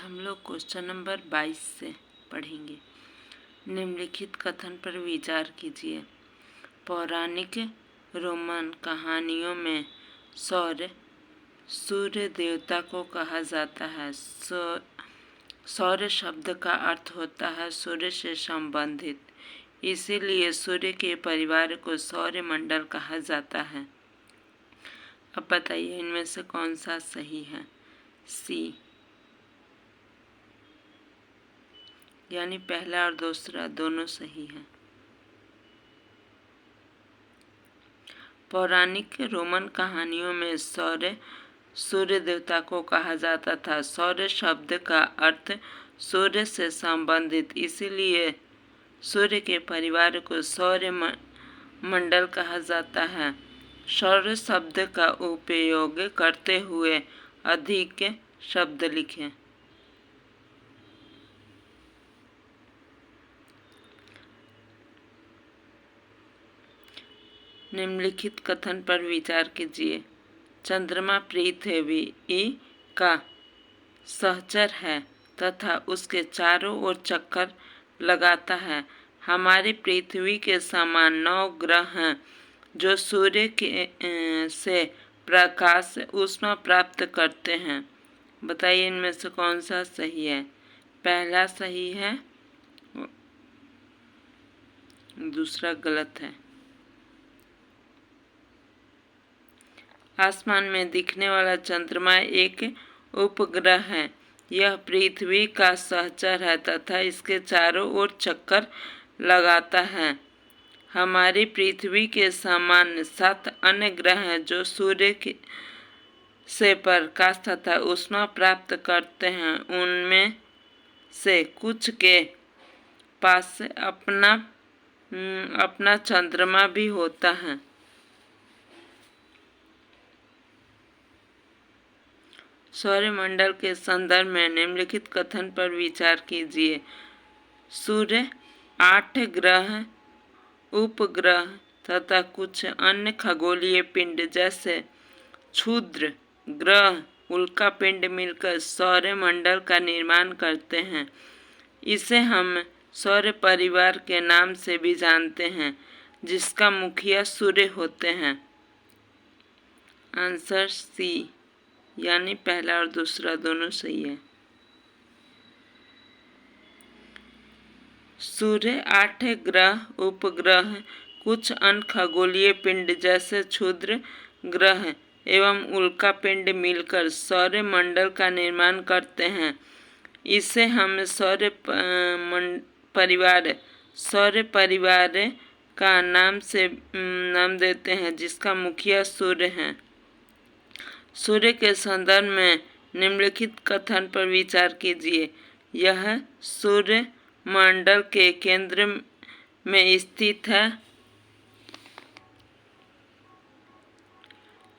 हम लोग question number 22 से पढ़ेंगे। निम्नलिखित कथन पर विचार कीजिए। पौराणिक रोमन कहानियों में सूर्य देवता को कहा जाता है। सौर शब्द का अर्थ होता है सूर्य से संबंधित, इसीलिए सूर्य के परिवार को सौर मंडल कहा जाता है। अब बताइए इनमें से कौन सा सही है। सी यानी पहला और दूसरा दोनों सही है। पौराणिक रोमन कहानियों में सूर्य देवता को कहा जाता था। सौर शब्द का अर्थ सूर्य से संबंधित, इसीलिए सूर्य के परिवार को सौर मंडल कहा जाता है। सौर शब्द का उपयोग करते हुए अधिक शब्द लिखें। निम्नलिखित कथन पर विचार कीजिए। चंद्रमा पृथ्वी का सहचर है तथा उसके चारों ओर चक्कर लगाता है। हमारी पृथ्वी के समान 9 ग्रह हैं जो सूर्य के से प्रकाश ऊष्मा प्राप्त करते हैं। बताइए इनमें से कौन सा सही है। पहला सही है, दूसरा गलत है। आसमान में दिखने वाला चंद्रमा एक उपग्रह है। यह पृथ्वी का सहचर है तथा इसके चारों ओर चक्कर लगाता है। हमारी पृथ्वी के समान 7 अन्य ग्रह हैं जो सूर्य से प्रकाश तथा ऊष्मा प्राप्त करते हैं। उनमें से कुछ के पास अपना चंद्रमा भी होता है। सौरमंडल के संदर्भ में निम्नलिखित कथन पर विचार कीजिए। सूर्य 8 ग्रह, उपग्रह तथा कुछ अन्य खगोलीय पिंड जैसे क्षुद्र ग्रह, उल्का पिंड मिलकर सौरमंडल का निर्माण करते हैं। इसे हम सौर परिवार के नाम से भी जानते हैं, जिसका मुखिया सूर्य होते हैं। आंसर सी यानी पहला और दूसरा दोनों सही है। सूर्य 8 ग्रह, उपग्रह, कुछ अन्य खगोलीय पिंड जैसे क्षुद्र ग्रह एवं उल्का पिंड मिलकर सौर मंडल का निर्माण करते हैं। इसे हम सौर परिवार का नाम देते हैं, जिसका मुखिया सूर्य है। सूर्य के संदर्भ में निम्नलिखित कथन पर विचार कीजिए। यह सूर्य मंडल के केंद्र में स्थित है।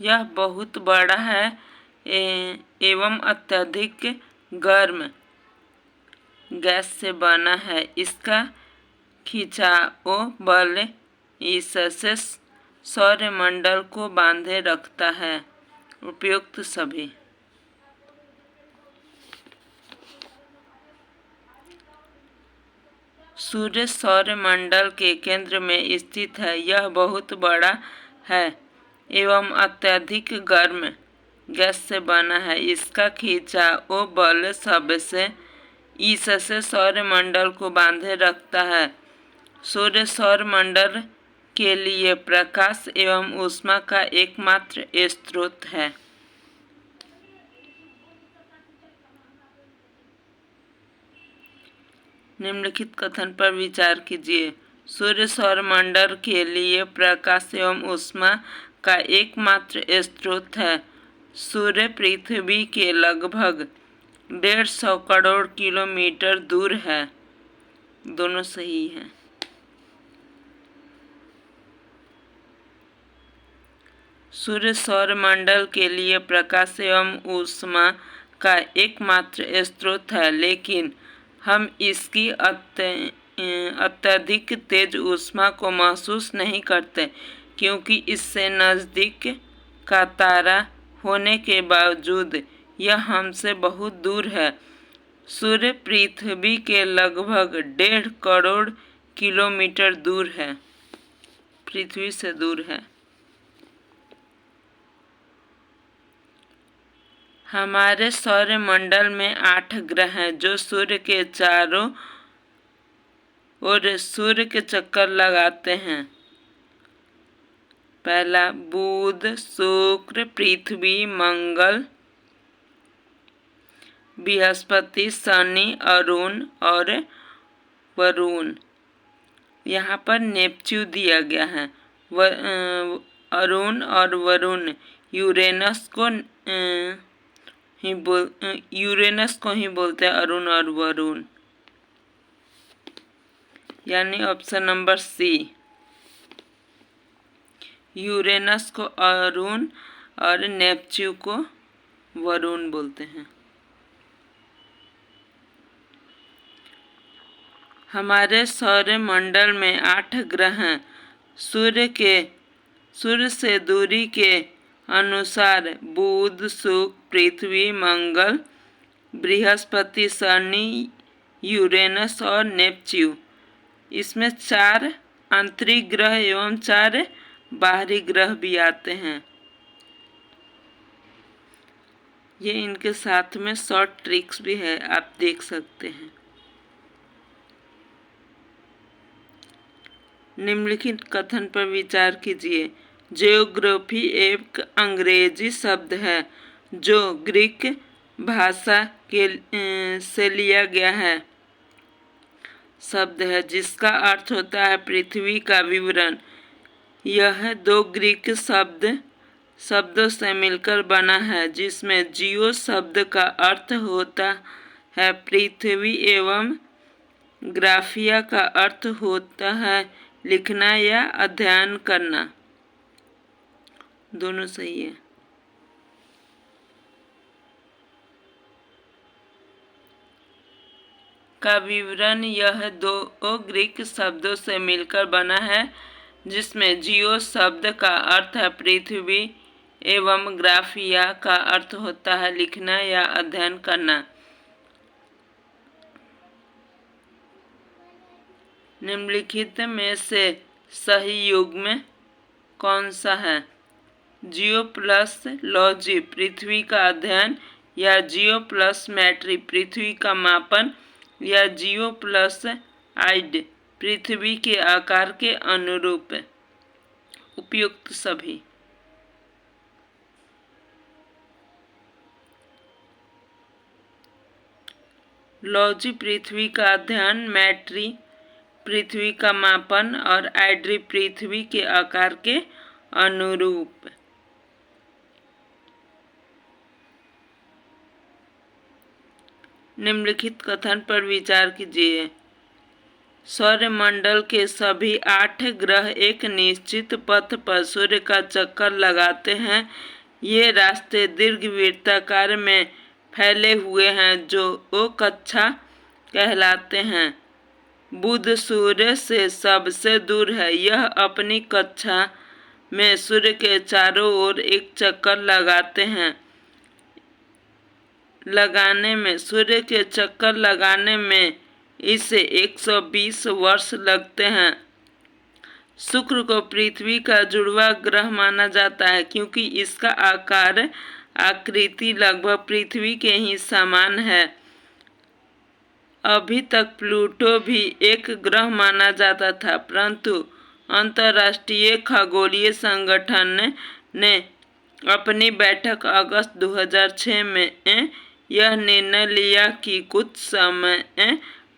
यह बहुत बड़ा है एवं अत्यधिक गर्म गैस से बना है। इसका खिंचाव बल इससे सौरमंडल को बांधे रखता है। उपयुक्त सभी। सूर्य सौरमंडल के केंद्र में स्थित है। यह बहुत बड़ा है एवं अत्यधिक गर्म गैस से बना है। इसका खिंचाव बल सबसे इससे सौरमंडल को बांधे रखता है। सूर्य सौरमंडल के लिए प्रकाश एवं ऊष्मा का एकमात्र स्रोत है। निम्नलिखित कथन पर विचार कीजिए। सूर्य सौरमंडल के लिए प्रकाश एवं ऊष्मा का एकमात्र स्रोत है। सूर्य पृथ्वी के लगभग 150 करोड़ किलोमीटर दूर है। दोनों सही हैं। सूर्य सौरमंडल के लिए प्रकाश एवं ऊष्मा का एकमात्र स्रोत है, लेकिन हम इसकी अत्यधिक तेज ऊष्मा को महसूस नहीं करते, क्योंकि इससे नज़दीक का तारा होने के बावजूद यह हमसे बहुत दूर है। सूर्य पृथ्वी के लगभग 1.5 करोड़ किलोमीटर दूर है, पृथ्वी से दूर है। हमारे सौरमंडल में 8 ग्रह हैं जो सूर्य के चारों ओर सूर्य के चक्कर लगाते हैं। पहला बुध, शुक्र, पृथ्वी, मंगल, बृहस्पति, शनि, अरुण और वरुण। यहाँ पर नेपच्यून दिया गया है। अरुण और वरुण यूरेनस को ही बोलते हैं, अरुण और वरुण, यानी ऑप्शन नंबर सी। यूरेनस को अरुण और नेपच्यून को वरुण बोलते हैं। हमारे सौरमंडल में 8 ग्रह हैं। सूर्य से दूरी के अनुसार बुध, शुक्र, पृथ्वी, मंगल, बृहस्पति, शनि, यूरेनस और नेपच्यून। इसमें 4 आंतरिक ग्रह एवं 4 बाहरी ग्रह भी आते हैं। ये इनके साथ में शॉर्ट ट्रिक्स भी है, आप देख सकते हैं। निम्नलिखित कथन पर विचार कीजिए। जियोग्राफी एक अंग्रेजी शब्द है जो ग्रीक भाषा से लिया गया है शब्द है जिसका अर्थ होता है पृथ्वी का विवरण। यह 2 ग्रीक शब्दों से मिलकर बना है जिसमें जियो शब्द का अर्थ होता है पृथ्वी एवं ग्राफिया का अर्थ होता है लिखना या अध्ययन करना। दोनों सही है। का विवरण यह 2 ग्रीक शब्दों से मिलकर बना है जिसमें जियो शब्द का अर्थ है पृथ्वी एवं ग्राफिया का अर्थ होता है लिखना या अध्ययन करना। निम्नलिखित में से सही युग्म कौन सा है? जियो प्लस लॉजी पृथ्वी का अध्ययन, या जियो प्लस मैट्री पृथ्वी का मापन, या जियो प्लस आइड पृथ्वी के आकार के अनुरूप। उपयुक्त सभी। लॉजी पृथ्वी का अध्ययन, मैट्री पृथ्वी का मापन और आइड्री पृथ्वी के आकार के अनुरूप। निम्नलिखित कथन पर विचार कीजिए। सौरमंडल के सभी 8 ग्रह एक निश्चित पथ पर सूर्य का चक्कर लगाते हैं। ये रास्ते दीर्घवृत्ताकार में फैले हुए हैं जो ओ कक्षा कहलाते हैं। बुध सूर्य से सबसे दूर है। यह अपनी कक्षा में सूर्य के चारों ओर एक चक्कर सूर्य के चक्कर लगाने में इसे 120 वर्ष लगते हैं। शुक्र को पृथ्वी का जुड़वा ग्रह माना जाता है क्योंकि इसका आकृति लगभग पृथ्वी के ही समान है। अभी तक प्लूटो भी एक ग्रह माना जाता था, परंतु अंतर्राष्ट्रीय खगोलीय संगठन ने अपनी बैठक अगस्त 2006 में यह निर्णय लिया कि कुछ समय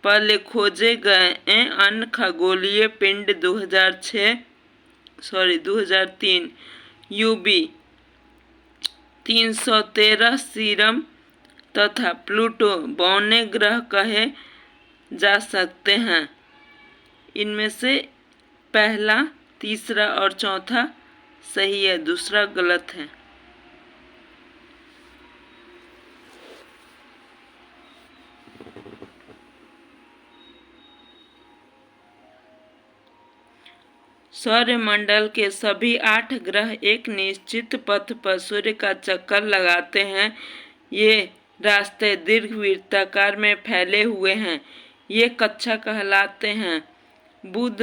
पहले खोजे गए अन्य खगोलीय पिंड 2003 यूबी 313 सीरम तथा प्लूटो बौने ग्रह कहे जा सकते हैं। इनमें से पहला, तीसरा और चौथा सही है, दूसरा गलत है। सौरमंडल के सभी 8 ग्रह एक निश्चित पथ पर सूर्य का चक्कर लगाते हैं। ये रास्ते दीर्घ वृत्ताकार में फैले हुए हैं। ये कक्षा कहलाते हैं। बुध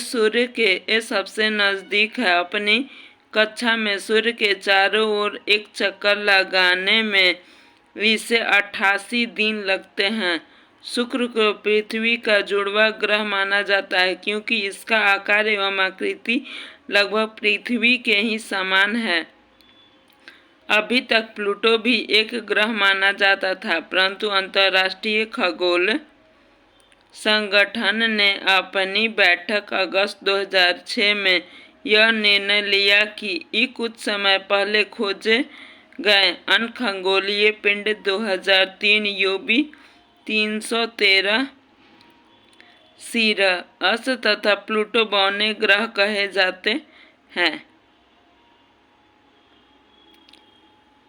सूर्य के सबसे नजदीक है। अपनी कक्षा में सूर्य के चारों ओर एक चक्कर लगाने में इसे 88 दिन लगते हैं। शुक्र को पृथ्वी का जुड़वा ग्रह माना जाता है क्योंकि इसका आकार एवं आकृति लगभग पृथ्वी के ही समान है। अभी तक प्लूटो भी एक ग्रह माना जाता था, परंतु अंतर्राष्ट्रीय खगोल संगठन ने अपनी बैठक अगस्त 2006 में यह निर्णय लिया कि कुछ समय पहले खोजे गए अन्य खगोलीय पिंड 2003 यूबी 313 सीरियस तथा प्लूटो बौने ग्रह कहे जाते हैं।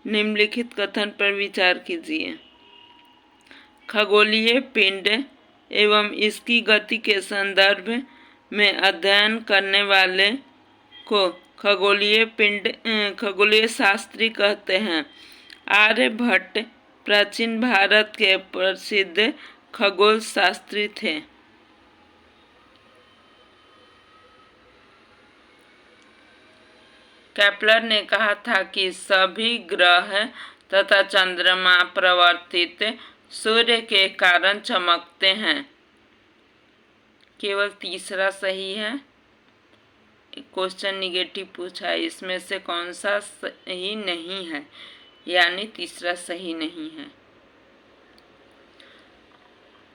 निम्नलिखित कथन पर विचार कीजिए। खगोलीय पिंड एवं इसकी गति के संदर्भ में अध्ययन करने वाले को खगोलीय शास्त्री कहते हैं। आर्यभट्ट प्राचीन भारत के प्रसिद्ध खगोल शास्त्री थे। केपलर ने कहा था कि सभी ग्रह तथा चंद्रमा प्रवर्तित सूर्य के कारण चमकते हैं। केवल तीसरा सही है। क्वेश्चन निगेटिव पूछा है, इसमें से कौन सा सही नहीं है, यानी तीसरा सही नहीं है।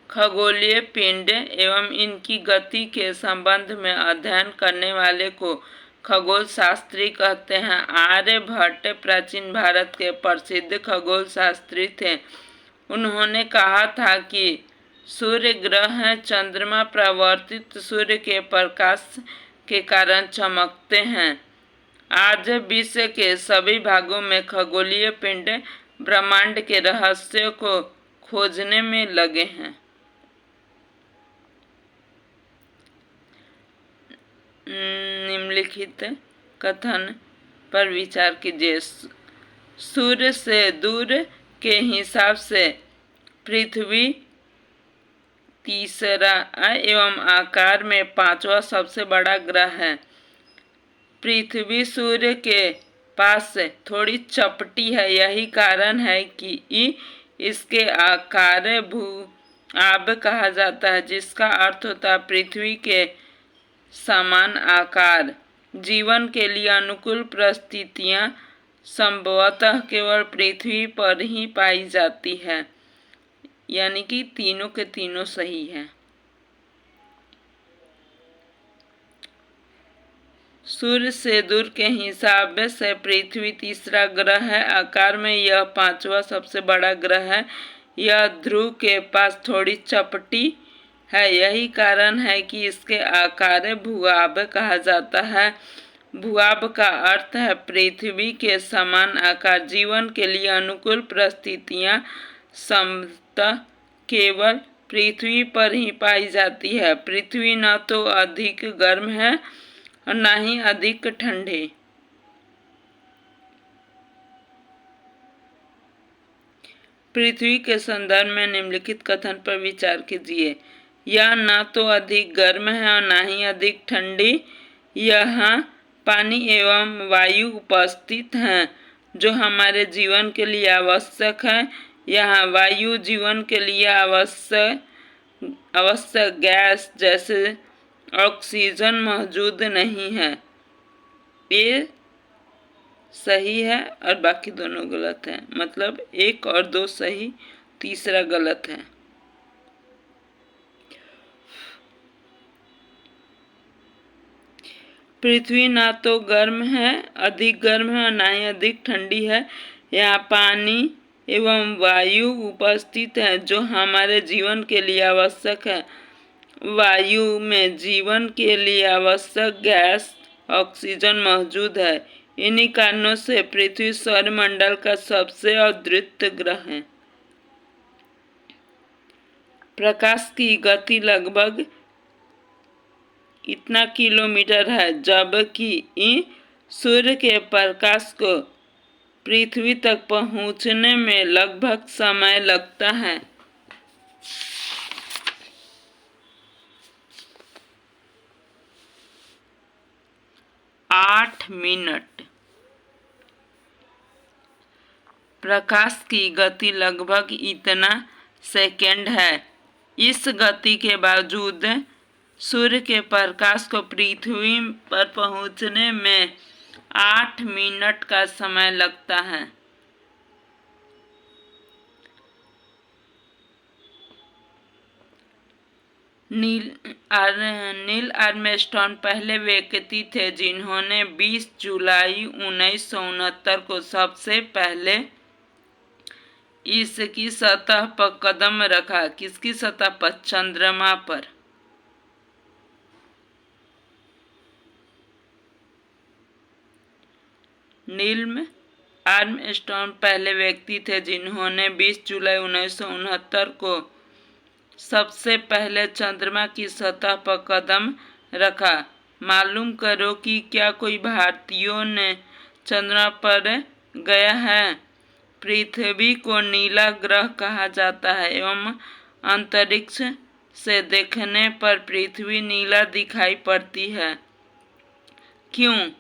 खगोलीय पिंड एवं इनकी गति के संबंध में अध्ययन करने वाले को खगोल शास्त्री कहते हैं। आर्यभट्ट प्राचीन भारत के प्रसिद्ध खगोल शास्त्री थे। उन्होंने कहा था कि सूर्य ग्रह चंद्रमा प्रवर्तित सूर्य के प्रकाश के कारण चमकते हैं। आज विश्व के सभी भागों में खगोलीय पिंड ब्रह्मांड के रहस्यों को खोजने में लगे हैं। निम्नलिखित कथन पर विचार कीजिए। सूर्य से दूर के हिसाब से पृथ्वी तीसरा एवं आकार में पांचवा सबसे बड़ा ग्रह है। पृथ्वी सूर्य के पास थोड़ी चपटी है। यही कारण है कि इसके आकार भूआब कहा जाता है, जिसका अर्थ होता है पृथ्वी के समान आकार। जीवन के लिए अनुकूल परिस्थितियां संभवतः केवल पृथ्वी पर ही पाई जाती है, यानी कि तीनों के तीनों सही है। सूर्य से दूर के हिसाब से पृथ्वी तीसरा ग्रह है। आकार में यह पांचवा सबसे बड़ा ग्रह है। यह ध्रुव के पास थोड़ी चपटी है। यही कारण है कि इसके आकार भूआब कहा जाता है। भूआब का अर्थ है पृथ्वी के समान आकार। जीवन के लिए अनुकूल परिस्थितियां संभवतः केवल पृथ्वी पर ही पाई जाती है। पृथ्वी न तो अधिक गर्म है और न ही अधिक ठंडी। पृथ्वी के संदर्भ में निम्नलिखित कथन पर विचार कीजिए। यह न तो अधिक गर्म है और न ही अधिक ठंडी। यहाँ पानी एवं वायु उपस्थित हैं जो हमारे जीवन के लिए आवश्यक है। यहाँ वायु जीवन के लिए आवश्यक गैस जैसे ऑक्सीजन मौजूद नहीं है। ये सही है और बाकी दोनों गलत है। मतलब 1 और 2 सही, तीसरा गलत है। पृथ्वी ना तो गर्म है, अधिक गर्म है और ना ही अधिक ठंडी है। यहाँ पानी एवं वायु उपस्थित है जो हमारे जीवन के लिए आवश्यक है। वायु में जीवन के लिए आवश्यक गैस ऑक्सीजन मौजूद है। इन्हीं कारणों से पृथ्वी सौरमंडल का सबसे अद्वितीय ग्रह है। प्रकाश की गति लगभग इतना किलोमीटर है, जबकि सूर्य के प्रकाश को पृथ्वी तक पहुंचने में लगभग समय लगता है? 8 मिनट। प्रकाश की गति लगभग इतना सेकंड है। इस गति के बावजूद सूर्य के प्रकाश को पृथ्वी पर पहुंचने में 8 मिनट का समय लगता है। नील आर्मस्ट्रॉन्ग पहले व्यक्ति थे जिन्होंने 20 जुलाई 1969 को सबसे पहले इसकी सतह पर कदम रखा। किसकी सतह पर? चंद्रमा पर। नील आर्मस्ट्रॉन्ग पहले व्यक्ति थे जिन्होंने 20 जुलाई 1969 को सबसे पहले चंद्रमा की सतह पर कदम रखा। मालूम करो कि क्या कोई भारतीयों ने चंद्रमा पर गया है। पृथ्वी को नीला ग्रह कहा जाता है एवं अंतरिक्ष से देखने पर पृथ्वी नीला दिखाई पड़ती है। क्यों?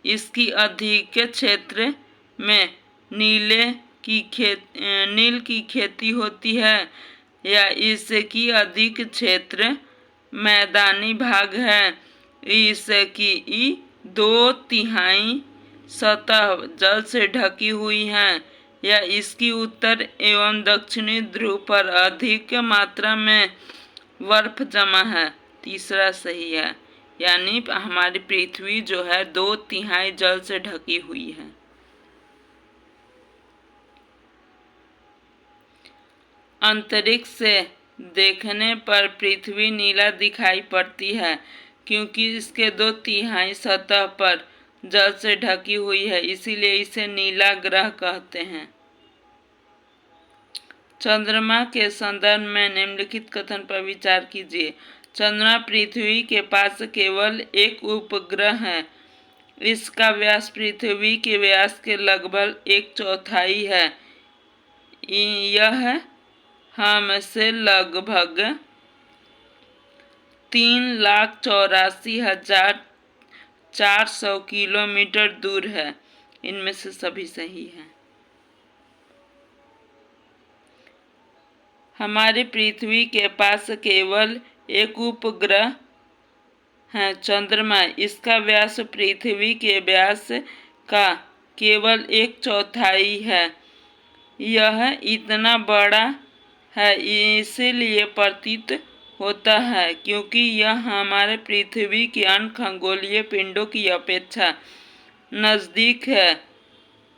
इसकी अधिक क्षेत्र में नील की खेती होती है या इसकी अधिक क्षेत्र मैदानी भाग है। इसकी 2/3 सतह जल से ढकी हुई है या इसकी उत्तर एवं दक्षिणी ध्रुव पर अधिक मात्रा में बर्फ जमा है। तीसरा सही है, यानी हमारी पृथ्वी जो है 2/3 जल से ढकी हुई है। अंतरिक्ष से देखने पर पृथ्वी नीला दिखाई पड़ती है क्योंकि इसके 2/3 सतह पर जल से ढकी हुई है, इसीलिए इसे नीला ग्रह कहते हैं। चंद्रमा के संदर्भ में निम्नलिखित कथन पर विचार कीजिए। चंद्रमा पृथ्वी के पास केवल एक उपग्रह है। इसका व्यास पृथ्वी के व्यास के लगभग 1/4 है। यह हमसे लगभग 3,84,400 किलोमीटर दूर है। इनमें से सभी सही है। हमारी पृथ्वी के पास केवल एक उपग्रह है, चंद्रमा। इसका व्यास पृथ्वी के व्यास का केवल 1/4 है। यह इतना बड़ा है इसलिए प्रतीत होता है क्योंकि यह हमारे पृथ्वी के अन्य खगोलीय पिंडों की अपेक्षा नज़दीक है।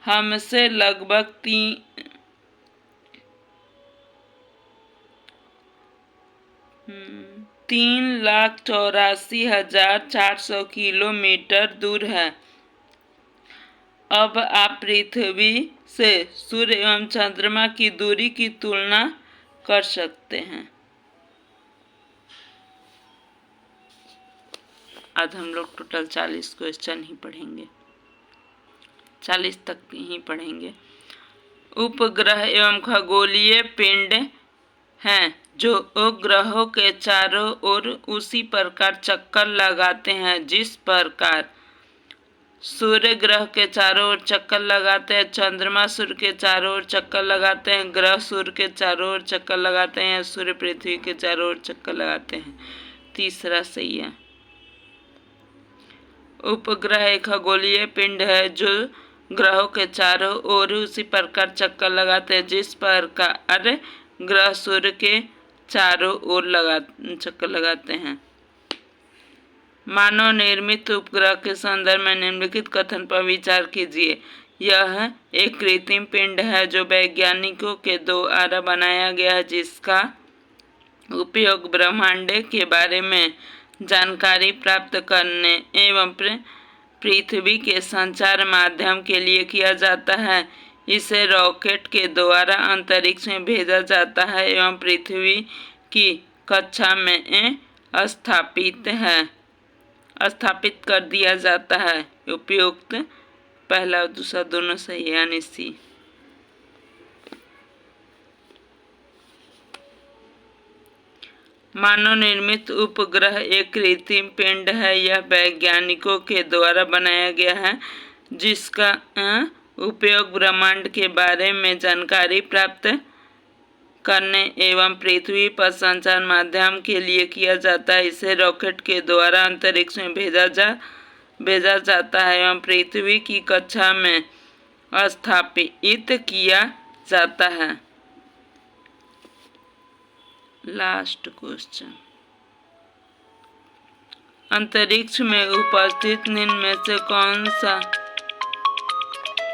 हमसे लगभग 3,84,400 किलोमीटर दूर है। अब आप पृथ्वी से सूर्य एवं चंद्रमा की दूरी की तुलना कर सकते हैं। आज हम लोग टोटल 40 क्वेश्चन ही पढ़ेंगे, 40 तक ही पढ़ेंगे। उपग्रह एवं खगोलीय पिंड हैं जो उपग्रहों के चारों ओर उसी प्रकार चक्कर लगाते हैं जिस प्रकार सूर्य ग्रह के चारों ओर चक्कर लगाते हैं, चंद्रमा सूर्य के चारों ओर चक्कर लगाते हैं, ग्रह सूर्य के चारों ओर चक्कर लगाते हैं, सूर्य पृथ्वी के चारों ओर चक्कर लगाते हैं। तीसरा सही है। उपग्रह एक खगोलीय पिंड है जो ग्रहों के चारों ओर उसी प्रकार चक्कर लगाते हैं जिस प्रकार ग्रह सूर्य के चारों ओर चक्कर लगाते हैं। मानव निर्मित उपग्रह के संदर्भ में निम्नलिखित कथन पर विचार कीजिए। यह एक कृत्रिम पिंड है जो वैज्ञानिकों के द्वारा बनाया गया है, जिसका उपयोग ब्रह्मांड के बारे में जानकारी प्राप्त करने एवं पृथ्वी के संचार माध्यम के लिए किया जाता है। इसे रॉकेट के द्वारा अंतरिक्ष में भेजा जाता है एवं पृथ्वी की कक्षा में स्थापित कर दिया जाता है। उपयुक्त पहला और दूसरा दोनों सही है, यानी सी। मानव निर्मित उपग्रह एक कृत्रिम पिंड है। यह वैज्ञानिकों के द्वारा बनाया गया है जिसका उपयोग ब्रह्मांड के बारे में जानकारी प्राप्त करने एवं पृथ्वी पर संचार माध्यम के लिए किया जाता है। इसे रॉकेट के द्वारा अंतरिक्ष में भेजा जाता है एवं पृथ्वी की कक्षा में स्थापित किया जाता है। लास्ट क्वेश्चन, अंतरिक्ष में उपस्थित निम्न में से कौन सा